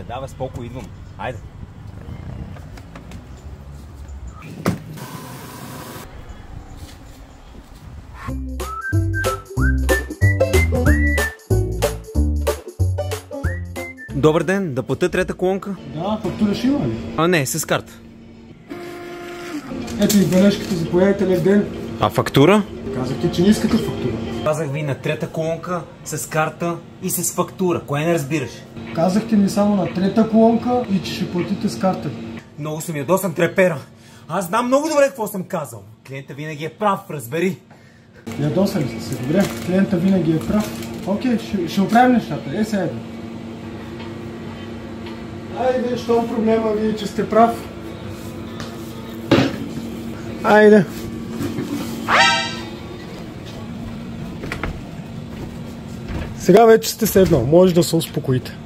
Давай, споко, идвам. Айде. Добър ден, да платя трета колонка? Да, фактура ще има ли? Не, с карта. Ето и бележката, заповядайте, лев ден. А фактура? Казахте, че не искате фактура. Казах ви на трета колонка, с карта и с фактура. Кое не разбираш? Казахте ми само на трета колонка и че ще платите с карта. Много съм ядосан, трепера. Аз знам много добре какво съм казал. Клиента винаги е прав, разбери. Ядосали сте се, добре. Клиента винаги е прав. Окей, ще оправим нещата. Сега едно. Айде, щом проблема вие, че сте прав. Айде. Сега вече сте седнал, може да се успокоите.